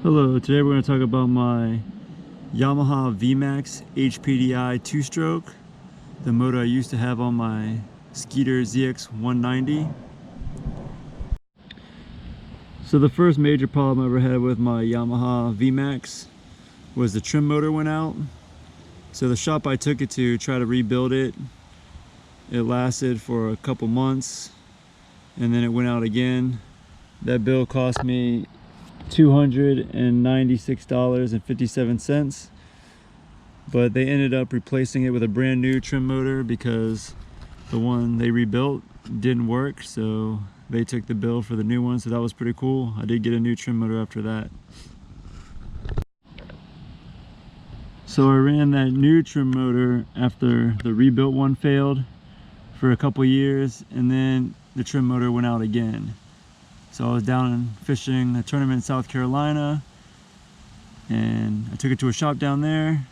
Hello, today we're going to talk about my Yamaha VMAX HPDI two-stroke, the motor I used to have on my Skeeter ZX 190. So the first major problem I ever had with my Yamaha VMAX was the trim motor went out. So the shop I took it to try to rebuild it, it lasted for a couple months and then it went out again. That bill cost me $296.57, but they ended up replacing it with a brand new trim motor because the one they rebuilt didn't work, so they took the bill for the new one. So that was pretty cool. I did get a new trim motor after that. So I ran that new trim motor after the rebuilt one failed for a couple years, and then the trim motor went out again. So I was down fishing a tournament in South Carolina, and I took it to a shop down there,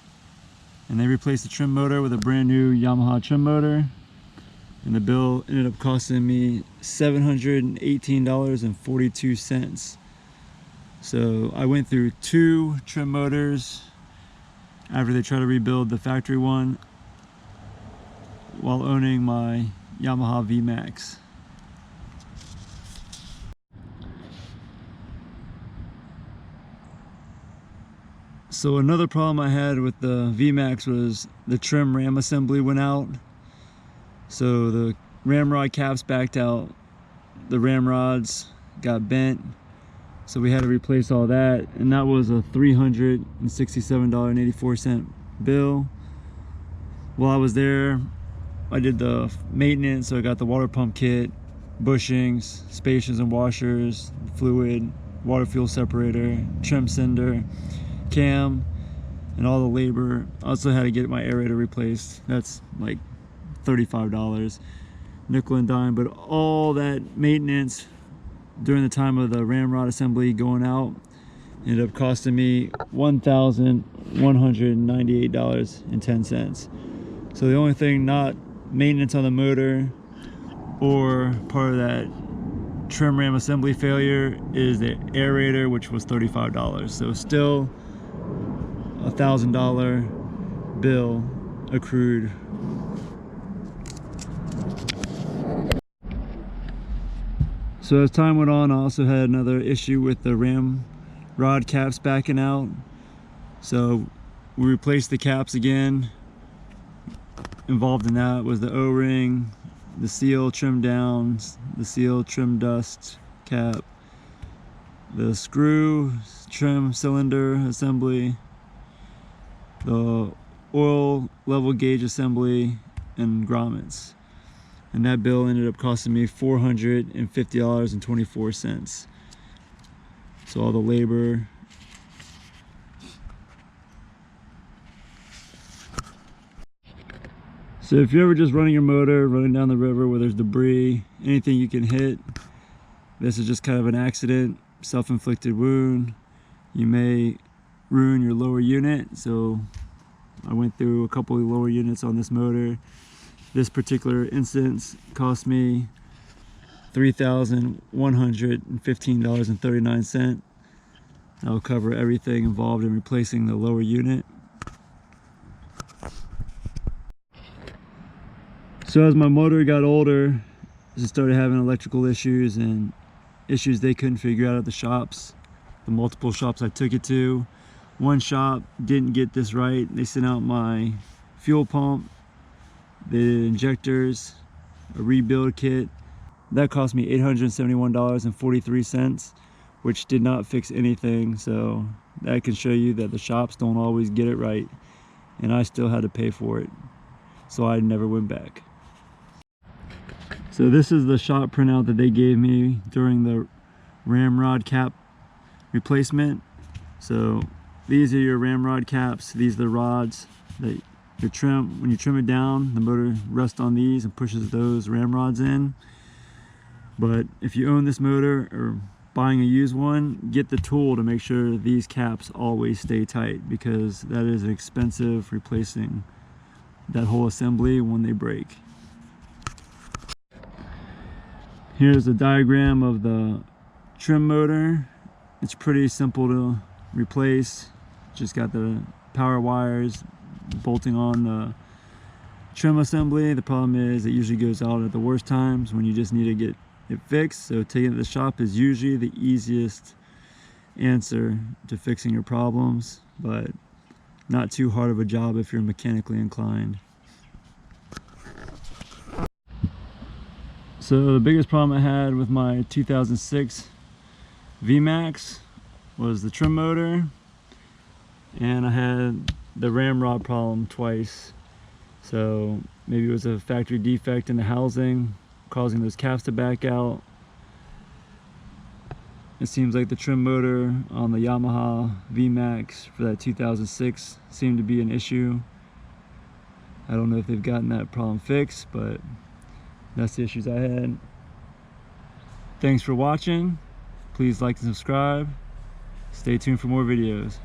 and they replaced the trim motor with a brand new Yamaha trim motor, and the bill ended up costing me $718.42. So I went through two trim motors after they tried to rebuild the factory one while owning my Yamaha VMAX. So another problem I had with the VMAX was the trim ram assembly went out. So the ramrod caps backed out, the ramrods got bent, so we had to replace all that, and that was a $367.84 bill. While I was there, I did the maintenance, so I got the water pump kit, bushings, spacians and washers, fluid, water fuel separator, trim sender, cam, and all the labor. I also had to get my aerator replaced. That's like $35, nickel and dime. But all that maintenance during the time of the ramrod assembly going out ended up costing me $1,198.10. So the only thing not maintenance on the motor or part of that trim ram assembly failure is the aerator, which was $35. So still $1,000 bill accrued. So as time went on, I also had another issue with the ram rod caps backing out. So we replaced the caps again. Involved in that was the O-ring, the seal trim downs, the seal trim dust cap, the screw trim cylinder assembly, the oil level gauge assembly, and grommets. And that bill ended up costing me $450.24. So all the labor. So if you're ever just running your motor, running down the river where there's debris, anything you can hit, this is just kind of an accident, self-inflicted wound. You may ruin your lower unit. So I went through a couple of lower units on this motor. This particular instance cost me $3,115.39. That will cover everything involved in replacing the lower unit. So as my motor got older, it started having electrical issues and issues they couldn't figure out at the shops, the multiple shops I took it to. One shop didn't get this right. They sent out my fuel pump, the injectors, a rebuild kit. That cost me $871.43, which did not fix anything. So that can show you that the shops don't always get it right, and I still had to pay for it. So I never went back. So this is the shop printout that they gave me during the ramrod cap replacement. So these are your ramrod caps. These are the rods that you trim. When you trim it down, the motor rests on these and pushes those ramrods in. But if you own this motor or buying a used one, get the tool to make sure these caps always stay tight, because that is expensive replacing that whole assembly when they break. Here's a diagram of the trim motor. It's pretty simple to replace. Just got the power wires bolting on the trim assembly. The problem is it usually goes out at the worst times when you just need to get it fixed. So taking it to the shop is usually the easiest answer to fixing your problems, but not too hard of a job if you're mechanically inclined. So the biggest problem I had with my 2006 VMAX was the trim motor, and I had the ramrod problem twice. So maybe it was a factory defect in the housing causing those caps to back out. It seems like the trim motor on the Yamaha VMAX for that 2006 seemed to be an issue. I don't know if they've gotten that problem fixed, but that's the issues I had. Thanks for watching. Please like and subscribe. Stay tuned for more videos.